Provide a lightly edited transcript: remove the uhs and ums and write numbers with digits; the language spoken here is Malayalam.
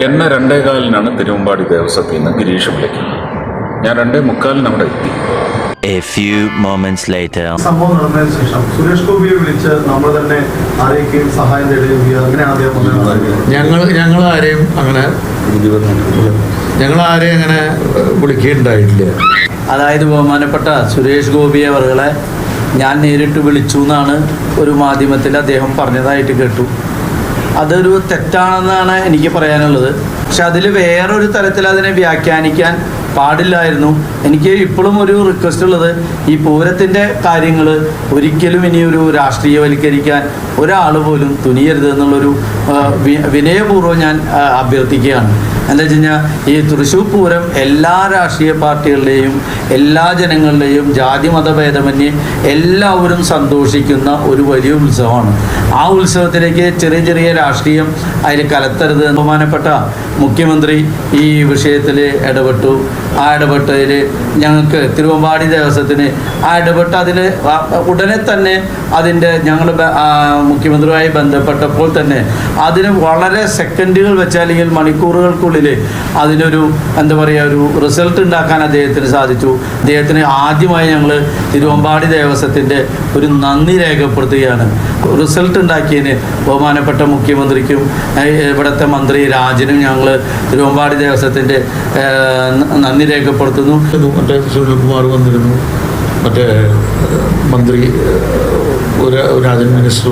എന്നെ 2:15 തിരുവമ്പാടി ദേവസ്വത്തിൽ നിന്ന് ഗിരീഷ് വിളിക്കുന്നത്. ഞാൻ 2:45 അവിടെ എത്തി. A few moments later. സംഭവം നടന്നതിന് ശേഷം സുരേഷ് ഗോപിയെ വിളിച്ച് നമ്മൾ തന്നെ ആരെയൊക്കെയും സഹായം തേടുകയും അങ്ങനെയാണ് അദ്ദേഹം ഞങ്ങളാരെയും അങ്ങനെ വിളിക്കുകയുണ്ടായിട്ടില്ല. അതായത് ബഹുമാനപ്പെട്ട സുരേഷ് ഗോപി അവരുകളെ ഞാൻ നേരിട്ട് വിളിച്ചു എന്നാണ് ഒരു മാധ്യമത്തിൽ അദ്ദേഹം പറഞ്ഞതായിട്ട് കേട്ടു. അതൊരു തെറ്റാണെന്നാണ് എനിക്ക് പറയാനുള്ളത്. പക്ഷെ അതിൽ വേറൊരു തരത്തിൽ അതിനെ വ്യാഖ്യാനിക്കാൻ പാടില്ലായിരുന്നു. എനിക്ക് ഇപ്പോഴും ഒരു റിക്വസ്റ്റ് ഉള്ളത്, ഈ പൂരത്തിൻ്റെ കാര്യങ്ങൾ ഒരിക്കലും ഇനിയൊരു രാഷ്ട്രീയവൽക്കരിക്കാൻ ഒരാൾ പോലും തുനിയരുത് എന്നുള്ളൊരു വിനയപൂർവ്വം ഞാൻ അഭ്യർത്ഥിക്കുകയാണ്. എന്താ വെച്ച് കഴിഞ്ഞാൽ ഈ തൃശ്ശൂർ പൂരം എല്ലാ രാഷ്ട്രീയ പാർട്ടികളുടെയും എല്ലാ ജനങ്ങളുടെയും ജാതി മതഭേദമന്യേ എല്ലാവരും സന്തോഷിക്കുന്ന ഒരു വലിയ ഉത്സവമാണ്. ആ ഉത്സവത്തിലേക്ക് ചെറിയ ചെറിയ രാഷ്ട്രീയം അതിൽ കലർത്തരുത്. ബഹുമാനപ്പെട്ട മുഖ്യമന്ത്രി ഈ വിഷയത്തിൽ ഇടപെട്ടു. ആ ഇടപെട്ടതിൽ ഞങ്ങൾക്ക് തിരുവമ്പാടി ദേവസ്വത്തിന് ഇടപെട്ട് അതിൽ ഉടനെ തന്നെ അതിൻ്റെ ഞങ്ങൾ മുഖ്യമന്ത്രിയുമായി ബന്ധപ്പെട്ടപ്പോൾ തന്നെ അതിന് വളരെ സെക്കൻഡുകൾ വെച്ച് അല്ലെങ്കിൽ മണിക്കൂറുകൾക്കുള്ളിൽ അതിനൊരു എന്താ പറയുക ഒരു റിസൾട്ട് ഉണ്ടാക്കാൻ അദ്ദേഹത്തിന് സാധിച്ചു. അദ്ദേഹത്തിന് ആദ്യമായി ഞങ്ങൾ തിരുവമ്പാടി ദേവസ്വത്തിൻ്റെ ഒരു നന്ദി രേഖപ്പെടുത്തുകയാണ്. റിസൾട്ട് ഉണ്ടാക്കിയതിന് ബഹുമാനപ്പെട്ട മുഖ്യമന്ത്രിക്കും ഇവിടുത്തെ മന്ത്രി രാജനും ഞങ്ങൾ തിരുവമ്പാടി ദേവസ്വത്തിൻ്റെ നന്ദി രേഖപ്പെടുത്തുന്നു. മറ്റേ സുനിൽകുമാർ വന്നിരുന്നു, മറ്റേ മന്ത്രി രാജൻ മിനിസ്റ്റർ